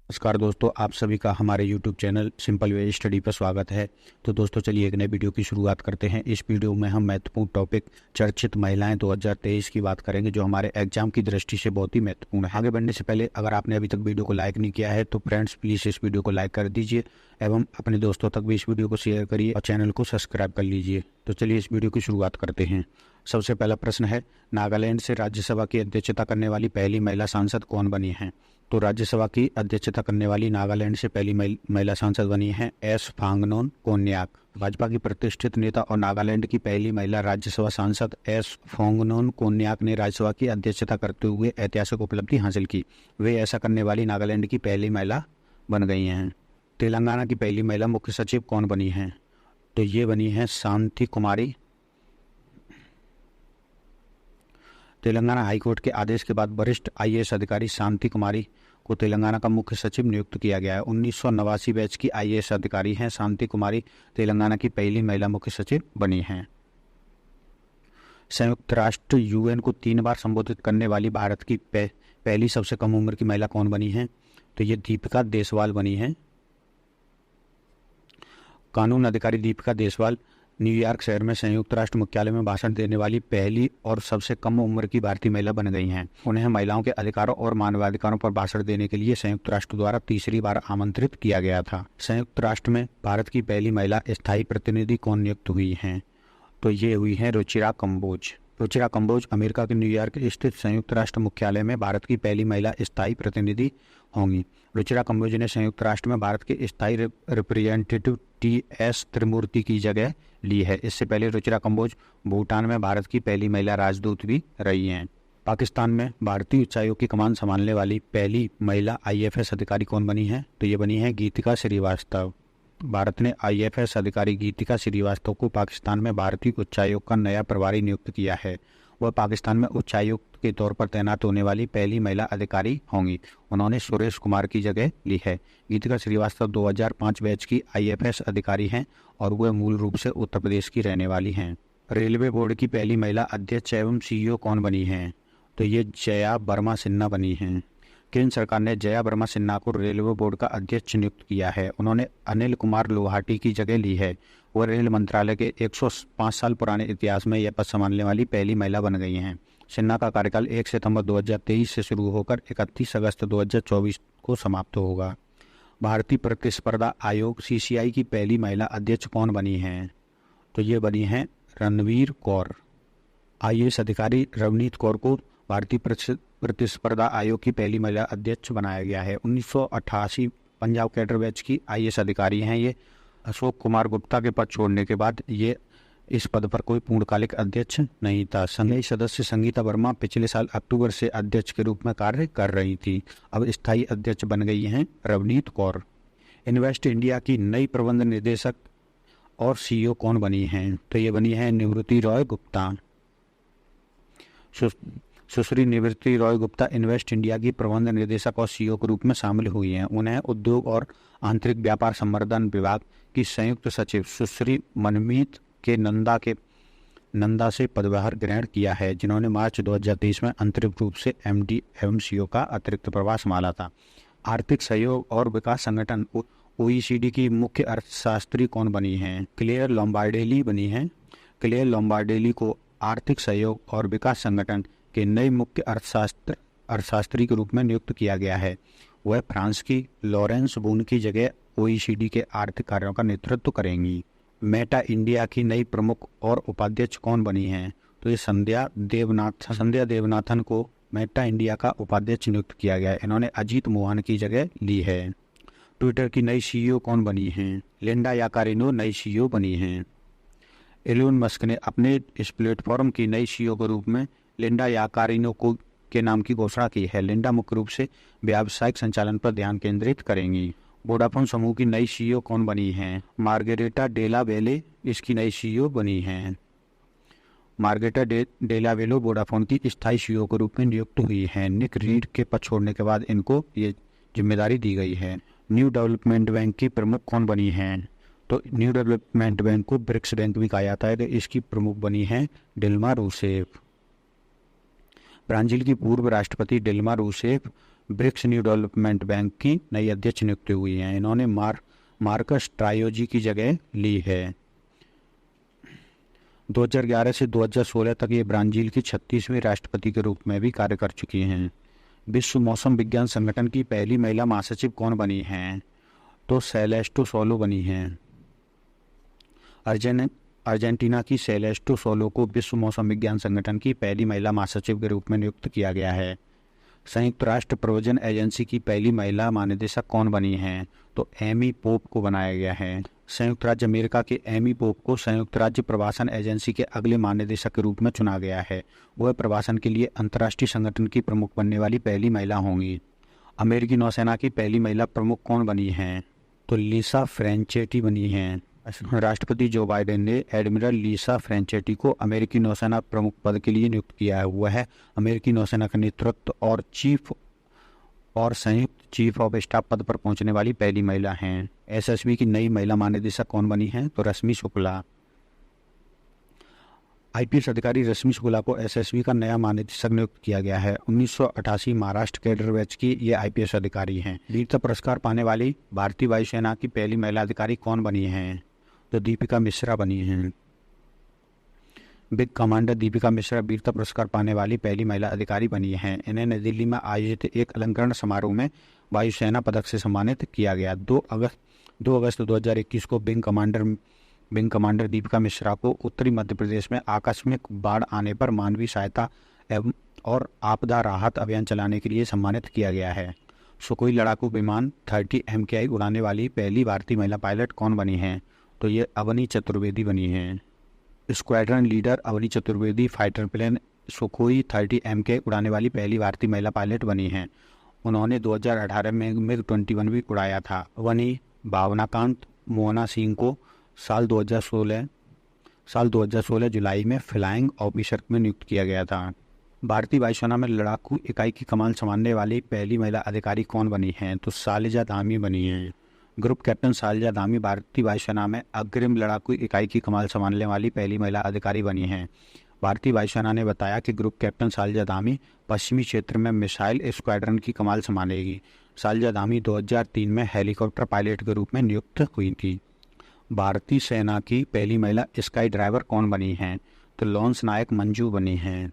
नमस्कार दोस्तों, आप सभी का हमारे YouTube channel simple way study पर स्वागत है। तो दोस्तों चलिए एक नए वीडियो की शुरुआत करते हैं। इस वीडियो में हम महत्वपूर्ण टॉपिक चर्चित महिलाएं 2023 की बात करेंगे, जो हमारे एग्जाम की दृष्टि से बहुत ही महत्वपूर्ण है। आगे बढ़ने से पहले अगर आपने अभी तक वीडियो को लाइक नहीं किया है तो फ्रेंड्स प्लीज़ इस वीडियो को लाइक कर दीजिए एवं अपने दोस्तों तक भी इस वीडियो को शेयर करिए और चैनल को सब्सक्राइब कर लीजिए। तो चलिए इस वीडियो की शुरुआत करते हैं। सबसे पहला प्रश्न है, नागालैंड से राज्यसभा की अध्यक्षता करने वाली पहली महिला सांसद कौन बनी है? तो राज्यसभा की अध्यक्षता करने वाली नागालैंड से पहली महिला सांसद बनी है एस फांगनोन कोन्याक। भाजपा की प्रतिष्ठित नेता और नागालैंड की पहली महिला राज्यसभा सांसद एस फांगनोन कोन्याक ने राज्यसभा की अध्यक्षता करते हुए ऐतिहासिक उपलब्धि हासिल की। वे ऐसा करने वाली नागालैंड की पहली महिला बन गई हैं। तेलंगाना की पहली महिला मुख्य सचिव कौन बनी है? तो ये बनी है शांति कुमारी। तेलंगाना हाईकोर्ट के आदेश के बाद वरिष्ठ आईएएस अधिकारी शांति कुमारी को तेलंगाना का मुख्य सचिव नियुक्त किया गया है। 1989 बैच की आईएएस अधिकारी हैं शांति कुमारी। तेलंगाना की पहली महिला मुख्य सचिव बनी हैं। संयुक्त राष्ट्र यूएन को 3 बार संबोधित करने वाली भारत की पहली सबसे कम उम्र की महिला कौन बनी है? तो ये दीपिका देसवाल बनी है। कानून अधिकारी दीपिका देसवाल न्यूयॉर्क शहर में संयुक्त राष्ट्र मुख्यालय में भाषण देने वाली पहली और सबसे कम उम्र की भारतीय महिला बन गई हैं। उन्हें महिलाओं के अधिकारों और मानवाधिकारों पर भाषण देने के लिए संयुक्त राष्ट्र द्वारा तीसरी बार आमंत्रित किया गया था। संयुक्त राष्ट्र में भारत की पहली महिला स्थायी प्रतिनिधि कौन नियुक्त हुई हैं? तो ये हुई हैं रुचिरा कंबोज। रुचिरा कंबोज अमेरिका के न्यूयॉर्क स्थित संयुक्त राष्ट्र मुख्यालय में भारत की पहली महिला स्थायी प्रतिनिधि होंगी। रुचिरा कंबोज ने संयुक्त राष्ट्र में भारत के स्थायी रिप्रेजेंटेटिव टी.एस. त्रिमूर्ति की जगह ली है। इससे पहले रुचिरा कंबोज भूटान में भारत की पहली महिला राजदूत भी रही हैं। पाकिस्तान में भारतीय उच्चायोग की कमान संभालने वाली पहली महिला आईएफएस अधिकारी कौन बनी है? तो ये बनी है गीतिका श्रीवास्तव। भारत ने आईएफएस अधिकारी गीतिका श्रीवास्तव को पाकिस्तान में भारतीय उच्चायोग का नया प्रभारी नियुक्त किया है। वह पाकिस्तान में उच्चायुक्त के तौर पर तैनात होने वाली पहली महिला अधिकारी होंगी। उन्होंने सुरेश कुमार की जगह ली है। गीतिका श्रीवास्तव 2005 बैच की आईएफएस अधिकारी हैं और वह मूल रूप से उत्तर प्रदेश की रहने वाली हैं। रेलवे बोर्ड की पहली महिला अध्यक्ष एवं सीईओ कौन बनी हैं? तो ये जया वर्मा सिन्हा बनी हैं। केंद्र सरकार ने जया वर्मा सिन्हा को रेलवे बोर्ड का अध्यक्ष नियुक्त किया है। उन्होंने अनिल कुमार लोहाटी की जगह ली है। वह रेल मंत्रालय के 105 साल पुराने इतिहास में यह पद संभालने वाली पहली महिला बन गई हैं। सिन्हा का कार्यकाल 1 सितंबर 2023 से शुरू होकर 31 अगस्त 2024 को समाप्त होगा। भारतीय प्रतिस्पर्धा आयोग सीसीआई की पहली महिला अध्यक्ष कौन बनी हैं? तो ये बनी हैं रणवीर कौर। आईएएस अधिकारी रवनीत कौर को भारतीय प्रतिस्पर्धा आयोग की पहली महिला अध्यक्ष बनाया गया है। 1988 पंजाब कैडर बैच की आईएएस अधिकारी हैं ये। अशोक कुमार गुप्ता के पद छोड़ने के बाद ये इस पद पर कोई पूर्णकालिक अध्यक्ष नहीं था। संघीय सदस्य संगीता वर्मा पिछले साल अक्टूबर से अध्यक्ष के रूप में कार्य कर रही थी। अब स्थायी अध्यक्ष बन गई हैं रवनीत कौर। इन्वेस्ट इंडिया की नई प्रबंध निदेशक और सीईओ कौन बनी हैं? तो ये बनी है निवृत्ति रॉय गुप्ता। सुश्री निवृत्ति रॉय गुप्ता इन्वेस्ट इंडिया की प्रबंध निदेशक और सीईओ के रूप में शामिल हुई हैं। उन्हें उद्योग और आंतरिक व्यापार संवर्धन विभाग की संयुक्त सचिव सुश्री मनमीत के नंदा से पदभार ग्रहण किया है, जिन्होंने मार्च 2023 में आंतरिक रूप से एमडी एवं सीईओ का अतिरिक्त प्रभार संभाला था। आर्थिक सहयोग और विकास संगठन ओईसीडी की मुख्य अर्थशास्त्री कौन बनी हैं? क्लेयर लोम्बार्डेली बनी हैं। क्लेयर लोम्बार्डेली को आर्थिक सहयोग और विकास संगठन के नए मुख्य अर्थशास्त्री के रूप में नियुक्त किया गया है। वह फ्रांस की लॉरेंस बून की जगह ओईसीडी के आर्थिक कार्यों का नेतृत्व करेंगी। मेटा इंडिया की नई प्रमुख और उपाध्यक्ष कौन बनी हैं? तो ये संध्या देवनाथन को मेटा इंडिया का उपाध्यक्ष नियुक्त किया गया है। इन्होंने अजीत मोहन की जगह ली है। ट्विटर की नई सीईओ कौन बनी हैं? लिंडा याकारिनो नई सीईओ बनी हैं। एलोन मस्क ने अपने इस प्लेटफॉर्म की नई सीईओ के रूप में लिंडा याकारिनो के नाम की घोषणा की है। लिंडा मुख्य रूप से व्यावसायिक संचालन पर ध्यान केंद्रित करेंगी। वोडाफोन समूह की नई सीईओ कौन बनी हैं? मार्गरेटा डेला वेले इसकी नई सीईओ बनी हैं। मार्गरेटा डेला वेलो वोडाफोन की स्थायी सीईओ के रूप में नियुक्त हुई हैं। निक रीड के पद छोड़ने के बाद इनको ये जिम्मेदारी दी गई है। न्यू डेवलपमेंट बैंक की प्रमुख कौन बनी हैं? तो न्यू डेवलपमेंट बैंक को ब्रिक्स बैंक भी कहा जाता है। तो इसकी प्रमुख बनी है डिल्मा रूसेफ। ब्राजील की पूर्व राष्ट्रपति Dilma Rousseff BRICS New Development Bank की नई अध्यक्ष नियुक्त हुई हैं। इन्होंने मार्कस ट्रायोजी की जगह ली है। 2011 से 2016 तक ये ब्राज़ील की 36वीं राष्ट्रपति के रूप में भी कार्य कर चुकी हैं। विश्व मौसम विज्ञान संगठन की पहली महिला महासचिव कौन बनी हैं? तो सेलेस्टो सोलो बनी हैं। अर्जेंटीना की सेलेस्टो सोलो को विश्व मौसम विज्ञान संगठन की पहली महिला महासचिव के रूप में नियुक्त किया गया है। संयुक्त राष्ट्र प्रव्रजन एजेंसी की पहली महिला महानिदेशक कौन बनी हैं? तो एमी पोप को बनाया गया है। संयुक्त राज्य अमेरिका के एमी पोप को संयुक्त राज्य प्रवासन एजेंसी के अगले महानिदेशक के रूप में चुना गया है। वह प्रवासन के लिए अंतर्राष्ट्रीय संगठन की प्रमुख बनने वाली पहली महिला होंगी। अमेरिकी नौसेना की पहली महिला प्रमुख कौन बनी हैं? तो लिसा फ्रेंचेटी बनी हैं। राष्ट्रपति जो बाइडेन ने एडमिरल लिसा फ्रेंचेटी को अमेरिकी नौसेना प्रमुख पद के लिए नियुक्त किया हुआ है। अमेरिकी नौसेना का नेतृत्व और संयुक्त चीफ ऑफ स्टाफ पद पर पहुंचने वाली पहली महिला हैं। एसएसबी की नई महिला महानिदेशक कौन बनी हैं? तो रश्मि शुक्ला। आईपीएस अधिकारी रश्मि शुक्ला को एसएसबी का नया महानिदेशक नियुक्त किया गया है। 1988 महाराष्ट्र कैडर बैच की ये आईपीएस अधिकारी हैं। वीरता पुरस्कार पाने वाली भारतीय वायुसेना की पहली महिला अधिकारी कौन बनी हैं? तो दीपिका मिश्रा बनी हैं। बिग कमांडर दीपिका मिश्रा वीरता पुरस्कार पाने वाली पहली महिला अधिकारी बनी हैं। इन्हें नई दिल्ली में आयोजित एक अलंकरण समारोह में वायुसेना पदक से सम्मानित किया गया। 2 अगस्त 2021 को विंग कमांडर दीपिका मिश्रा को उत्तरी मध्य प्रदेश में आकस्मिक बाढ़ आने पर मानवीय सहायता एवं और आपदा राहत अभियान चलाने के लिए सम्मानित किया गया है। सुखोई लड़ाकू विमान 30 MKI उड़ाने वाली पहली भारतीय महिला पायलट कौन बनी हैं? तो ये अवनी चतुर्वेदी बनी हैं। Squadron leader Avni Chaturvedi fighter plane Sukhoi 30 MKI उड़ाने वाली पहली भारतीय महिला पायलट बनी हैं। उन्होंने 2018 में मिग 21 भी उड़ाया था। वनी भावनाकांत मोहना सिंह को साल 2016 जुलाई में फ्लाइंग ऑफिसर में नियुक्त किया गया था। भारतीय वायुसेना में लड़ाकू इकाई की कमान संभालने वाली पहली महिला अधिकारी कौन बनी हैं? तो शालिजा धामी बनी हैं। ग्रुप कैप्टन शालिजा धामी भारतीय वायुसेना में अग्रिम लड़ाकू इकाई की कमान संभालने वाली पहली महिला अधिकारी बनी हैं। भारतीय वायुसेना ने बताया कि ग्रुप कैप्टन शालिजा धामी पश्चिमी क्षेत्र में मिसाइल स्क्वाड्रन की कमान संभालेगी। शालिजा धामी 2003 में हेलीकॉप्टर पायलट के रूप में नियुक्त हुई थी। भारतीय सेना की पहली महिला स्काई ड्राइवर कौन बनी हैं? तो लॉन्स नायक मंजू बनी हैं।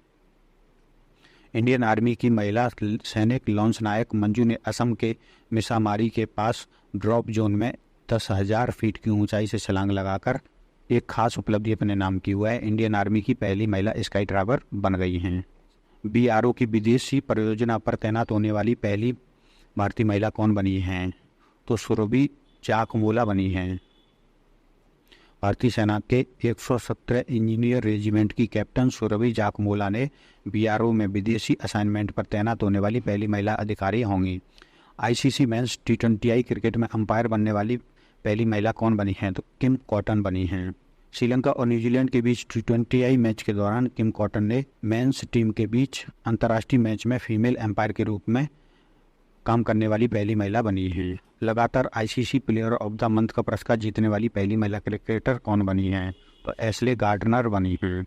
इंडियन आर्मी की महिला सैनिक लॉन्स नायक मंजू ने असम के मिसामारी के पास ड्रॉप जोन में 10,000 फीट की ऊंचाई से छलांग लगाकर एक खास उपलब्धि अपने नाम की हुआ है। इंडियन आर्मी की पहली महिला स्काई ड्राइवर बन गई हैं। BRO की विदेशी परियोजना पर तैनात होने वाली पहली भारतीय महिला कौन बनी हैं? तो सुरभि चाकमोला बनी हैं। भारतीय सेना के 117 इंजीनियर रेजिमेंट की कैप्टन सुरभि जाकमोला ने BRO में विदेशी असाइनमेंट पर तैनात होने वाली पहली महिला अधिकारी होंगी। ICC मेंस T20I क्रिकेट में अंपायर बनने वाली पहली महिला कौन बनी हैं? तो किम कॉटन बनी हैं। श्रीलंका और न्यूजीलैंड के बीच T20I मैच के दौरान किम कॉटन ने मेंस टीम के बीच अंतर्राष्ट्रीय मैच में फीमेल एम्पायर के रूप में काम करने वाली पहली महिला बनी है। लगातार ICC player of the month का पुरस्कार जीतने वाली पहली महिला क्रिकेटर कौन बनी है? तो एशले गार्डनर बनी है।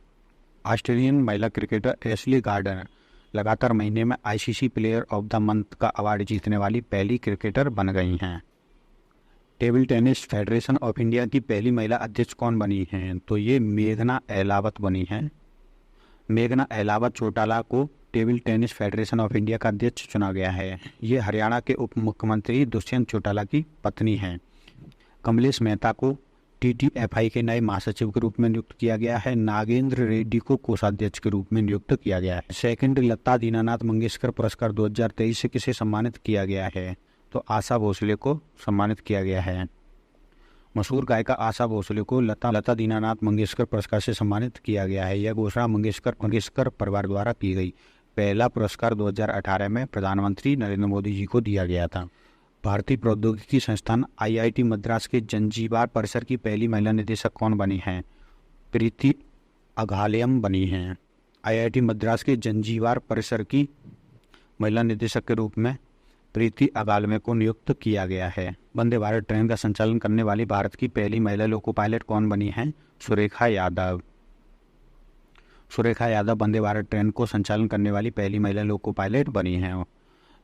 ऑस्ट्रेलियन महिला क्रिकेटर एशले गार्डनर लगातार महीने में ICC player of the month का अवार्ड जीतने वाली पहली क्रिकेटर बन गई हैं। Table tennis federation of India की पहली महिला अध्यक्ष कौन बनी हैं? तो ये मेघना अहलावत बनी हैं। मेघना अहलावत चौटाला को table tennis federation of India का अध्यक्ष चुना गया है। ये हरियाणा के उप मुख्यमंत्री दुष्यंत चौटाला की पत्नी हैं। कमलेश मेहता को TTFI के नए महासचिव के रूप में नियुक्त किया गया है। नागेंद्र रेड्डी को कोषाध्यक्ष के रूप में नियुक्त किया गया है। सेकंड लता दीनानाथ मंगेशकर पुरस्कार 2023 से किसे सम्मानित किया गया है? तो आशा भोसले को सम्मानित किया गया है। मशहूर गायिका आशा भोसले को लता दीनानाथ मंगेशकर पुरस्कार से सम्मानित किया गया है। यह घोषणा मंगेशकर परिवार द्वारा की गई। पहला पुरस्कार 2018 में प्रधानमंत्री नरेंद्र मोदी जी को दिया गया था। भारतीय प्रौद्योगिकी संस्थान IIT मद्रास के जंजीबार परिसर की पहली महिला निदेशक कौन बनी हैं? प्रीति अघालयम बनी हैं। IIT मद्रास के जंजीबार परिसर की महिला निदेशक के रूप में प्रीति अगालमे को नियुक्त किया गया है। वंदे भारत ट्रेन का संचालन करने वाली भारत की पहली महिला लोको पायलट कौन बनी हैं? सुरेखा यादव। सुरेखा यादव वंदे भारत ट्रेन को संचालन करने वाली पहली महिला लोको पायलट बनी हैं।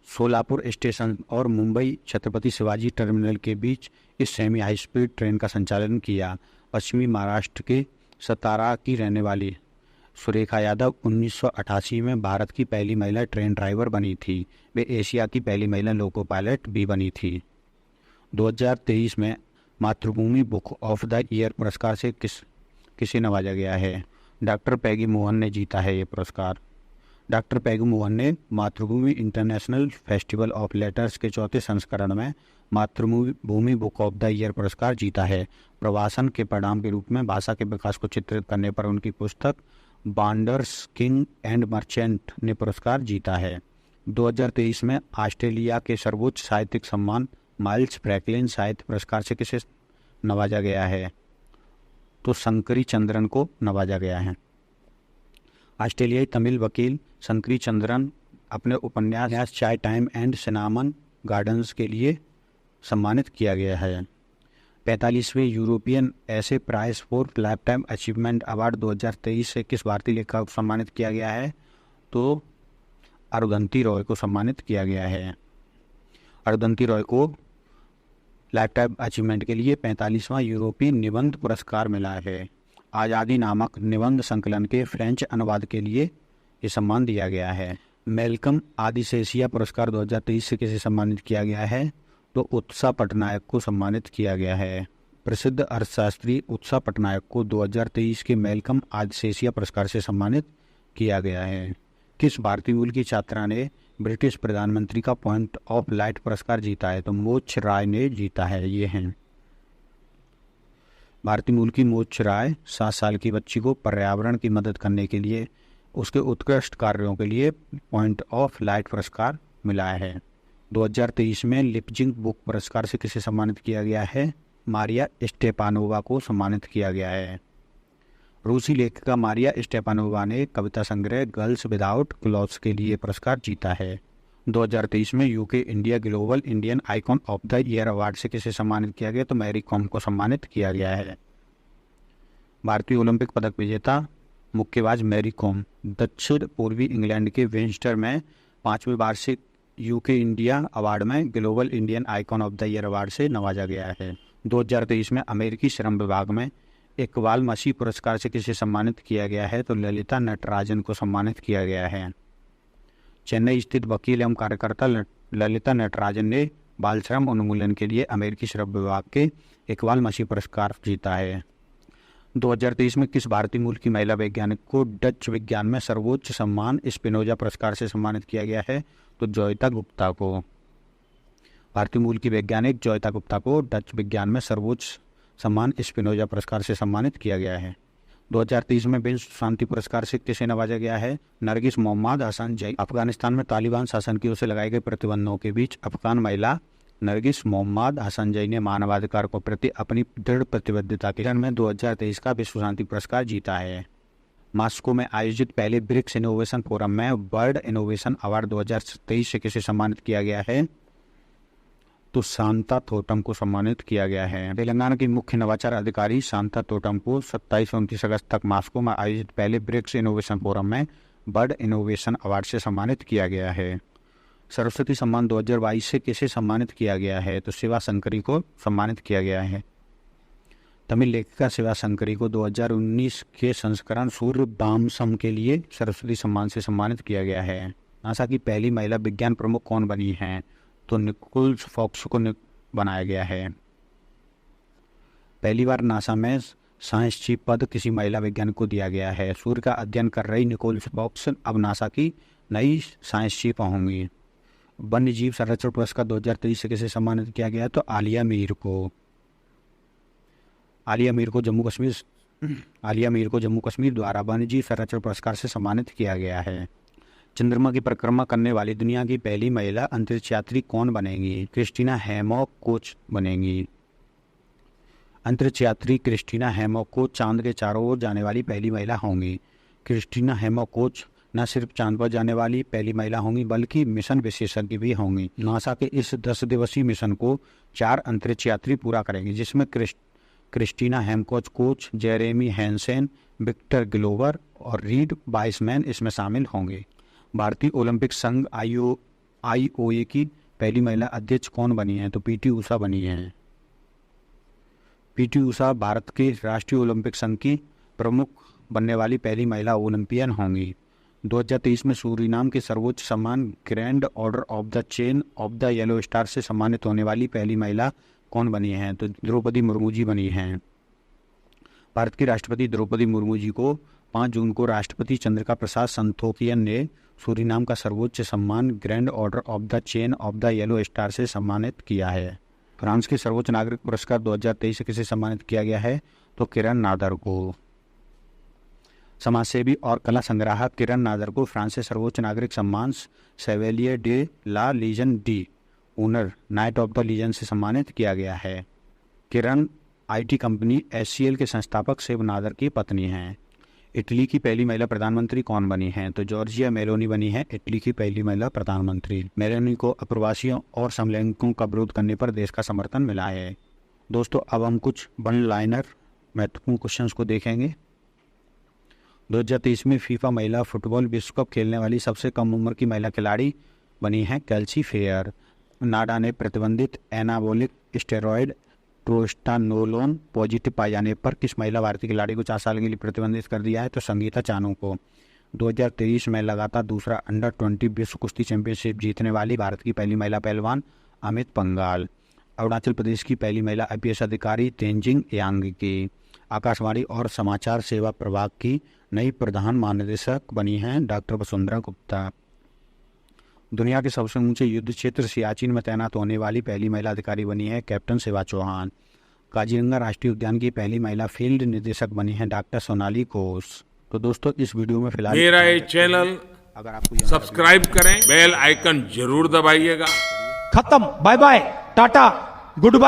सोलापुर स्टेशन और मुंबई छत्रपति शिवाजी टर्मिनल के बीच इस सेमी हाई स्पीड ट्रेन का संचालन किया। पश्चिमी महाराष्ट्र के सतारा की रहने वाली सुरेखा यादव 1988 में भारत की पहली महिला ट्रेन ड्राइवर बनी थी। वे एशिया की पहली महिला लोको पायलट भी बनी थी। 2023 में मातृभूमि बुक ऑफ द ईयर पुरस्कार से किसे नवाजा गया है? डॉक्टर पैगी मोहन ने जीता है ये पुरस्कार। डॉक्टर पैगी मोहन ने मातृभूमि इंटरनेशनल फेस्टिवल ऑफ लेटर्स के चौथे संस्करण में मातृभूमि बुक ऑफ द ईयर पुरस्कार जीता है। प्रवासन के परिणाम के रूप में भाषा के विकास को चित्रित करने पर उनकी पुस्तक बॉन्डर्स किंग एंड मर्चेंट ने पुरस्कार जीता है। 2023 में ऑस्ट्रेलिया के सर्वोच्च साहित्यिक सम्मान माइल्स फ्रैंकलिन साहित्य पुरस्कार से किसे नवाजा गया है? तो शंकरी चंद्रन को नवाजा गया है। ऑस्ट्रेलियाई तमिल वकील शंकरी चंद्रन अपने उपन्यास चाय टाइम एंड सिनामन गार्डन्स के लिए सम्मानित किया गया है। 45वें European essay prize for life time achievement award 2023 से किस भारतीय लेखक को सम्मानित किया गया है? तो अरुंधति रॉय को सम्मानित किया गया है। अरुंधति रॉय को लाइफ टाइम अचीवमेंट के लिए 45वां यूरोपीय निबंध पुरस्कार मिला है। आज़ादी नामक निबंध संकलन के फ्रेंच अनुवाद के लिए ये सम्मान दिया गया है। मेलकम आदिशेषिया पुरस्कार 2023 से किसे सम्मानित किया गया है? तो उत्सा पटनायक को सम्मानित किया गया है। प्रसिद्ध अर्थशास्त्री उत्सा पटनायक को 2023 के मेलकम आदिशेषिया पुरस्कार से सम्मानित किया गया है। किस भारतीय मूल की छात्रा ने ब्रिटिश प्रधानमंत्री का पॉइंट ऑफ लाइट पुरस्कार जीता है? तो मोक्ष राय ने जीता है। ये हैं भारतीय मूल की मोक्ष राय 7 साल की बच्ची को पर्यावरण की मदद करने के लिए उसके उत्कृष्ट कार्यों के लिए पॉइंट ऑफ लाइट पुरस्कार मिला है। 2023 में लिपजिंग बुक पुरस्कार से किसे सम्मानित किया गया है? मारिया स्टेपानोवा को सम्मानित किया गया है। रूसी लेखिका मारिया स्टेपानोवा ने कविता संग्रह गर्ल्स विदाउट क्लॉथ्स के लिए पुरस्कार जीता है। 2023 में UK India global Indian icon of the year award से किसे सम्मानित किया गया? तो मैरी कॉम को सम्मानित किया गया है। भारतीय ओलंपिक पदक विजेता मुक्केबाज मैरी कॉम दक्षिण पूर्वी इंग्लैंड के विंस्टर में 5वें वार्षिक यूके इंडिया अवार्ड में global Indian icon of the year award से नवाजा गया है। 2023 में अमेरिकी श्रम विभाग में इकबाल मसीह पुरस्कार से किसे सम्मानित किया गया है? तो ललिता नटराजन को सम्मानित किया गया है। चेन्नई स्थित वकील एवं कार्यकर्ता ललिता नटराजन ने बाल श्रम उन्मूलन के लिए अमेरिकी श्रम विभाग के इकबाल मसीह पुरस्कार जीता है। 2023 में किस भारतीय मूल की महिला वैज्ञानिक को डच विज्ञान में सर्वोच्च सम्मान स्पिनोजा पुरस्कार से सम्मानित किया गया है? तो जोयता गुप्ता को। भारतीय मूल की वैज्ञानिक जोयता गुप्ता को डच विज्ञान में सर्वोच्च सम्मान स्पिनोजा पुरस्कार से सम्मानित किया गया है। 2023 में विश्व शांति पुरस्कार से किसे नवाजा गया है? नरगिस मोहम्मद हसन जई। अफगानिस्तान में तालिबान शासन की ओर से लगाए गए प्रतिबंधों के बीच अफगान महिला नरगिस मोहम्मद हसन जई ने मानवाधिकार को प्रति अपनी दृढ़ प्रतिबद्धता के कारण में 2023 का विश्व शांति पुरस्कार जीता है। मॉस्को में आयोजित पहले ब्रिक्स इनोवेशन फोरम में वर्ल्ड इनोवेशन अवार्ड 2023 से किसे सम्मानित किया गया है? तो शांता तोटम को सम्मानित किया गया है। तेलंगाना की मुख्य नवाचार अधिकारी शांता तोटम को 27 और 29 अगस्त तक मॉस्को में आयोजित पहले ब्रिक्स इनोवेशन फोरम में वर्ल्ड इनोवेशन अवार्ड से सम्मानित किया गया है। सरस्वती सम्मान 2022 से किसे सम्मानित किया गया है? तो शिवा शंकरी को सम्मानित किया गया है। तमिल लेखिका शिवा शंकरी को 2019 के संस्करण सूर्य बामसम के लिए सरस्वती सम्मान से सम्मानित किया गया है। नासा की पहली महिला विज्ञान प्रमुख कौन बनी है? तो निकोल फॉक्स को बनाया गया है। पहली बार नासा में साइंस चीफ पद किसी महिला वैज्ञानिक को दिया गया है। सूर्य का अध्ययन कर रही निकोल फॉक्स अब नासा की नई साइंस चीफ होंगी। वन्य जीव संरक्षण पुरस्कार 2023 से किसे सम्मानित किया गया? तो आलिया मीर को। आलिया मीर को जम्मू कश्मीर द्वारा वन्य जीव संरक्षण पुरस्कार से सम्मानित किया गया है। चंद्रमा की परिक्रमा करने वाली दुनिया की पहली महिला अंतरिक्ष यात्री कौन बनेगी? क्रिस्टीना हैमॉक कोच बनेंगी। अंतरिक्ष यात्री क्रिस्टीना हैमॉक कोच चांद के चारों ओर जाने वाली पहली महिला होंगी। क्रिस्टीना हैमॉक कोच न सिर्फ चांद पर जाने वाली पहली महिला होंगी बल्कि मिशन विशेषज्ञ भी होंगी। नासा के इस 10 दिवसीय मिशन को 4 अंतरिक्ष यात्री पूरा करेंगे, जिसमें Christina Hammock Koch, Jeremy Hansen, Victor Glover और रीड वाइसमैन इसमें शामिल होंगे। भारतीय ओलंपिक संघ IOA की पहली महिला अध्यक्ष कौन बनी है? तो PT उषा बनी है। PT उषा भारत के राष्ट्रीय ओलंपिक संघ की प्रमुख बनने वाली पहली महिला ओलंपियन होंगी। 2023 में सूरीनाम के सर्वोच्च सम्मान grand order of the chain of the yellow star से सम्मानित होने वाली पहली महिला कौन बनी है? तो द्रौपदी मुर्मू जी बनी हैं। भारत की राष्ट्रपति द्रौपदी मुर्मू जी को 5 जून को राष्ट्रपति चंद्रिका प्रसाद संतोखियन ने सूरीनाम का सर्वोच्च सम्मान grand order of the chain of the yellow star से सम्मानित किया है। फ्रांस के सर्वोच्च नागरिक पुरस्कार 2023 से किसे सम्मानित किया गया है? तो किरण नादर को। समाजसेवी और कला संग्राहक किरण नादर को फ्रांस से सर्वोच्च नागरिक सम्मान chevalier de la Legion d'honneur knight of the Legion से सम्मानित किया गया है। किरण IT कंपनी HCL के संस्थापक शिव नादर की पत्नी हैं। इटली की पहली महिला प्रधानमंत्री कौन बनी है? तो जॉर्जिया मेलोनी बनी है इटली की पहली महिला प्रधानमंत्री। मेलोनी को अप्रवासियों और समलैंगिकों का विरोध करने पर देश का समर्थन मिला है। दोस्तों, अब हम कुछ वन लाइनर महत्वपूर्ण क्वेश्चंस को देखेंगे। 2023 में फीफा महिला फुटबॉल विश्व कप खेलने वाली सबसे कम उम्र की महिला खिलाड़ी बनी है केल्सी फेयर। नाडा ने प्रतिबंधित एनाबॉलिक स्टेरॉयड ट्रोस्टानोलोन पॉजिटिव पाए जाने पर किस महिला भारतीय खिलाड़ी को 4 साल के लिए प्रतिबंधित कर दिया है? तो संगीता चानू को। 2023 में लगातार दूसरा अंडर 20 विश्व कुश्ती चैंपियनशिप जीतने वाली भारत की पहली महिला पहलवान अमित पंघाल। अरुणाचल प्रदेश की पहली महिला IPS अधिकारी तेंजिंग यांग की। आकाशवाणी और समाचार सेवा प्रभाग की नई प्रधान महानिदेशक बनी हैं डॉक्टर वसुंधरा गुप्ता। दुनिया के सबसे ऊंचे युद्ध क्षेत्र सियाचिन में तैनात होने वाली पहली महिला अधिकारी बनी है कैप्टन शिवा चौहान। काजीरंगा राष्ट्रीय उद्यान की पहली महिला फील्ड निदेशक बनी है डॉक्टर सोनाली घोष। तो दोस्तों, इस वीडियो में फिलहाल मेरा ये चैनल अगर आपको सब्सक्राइब करें, बेल आइकन जरूर दबाइएगा। खत्म। Bye bye, tata, good bye.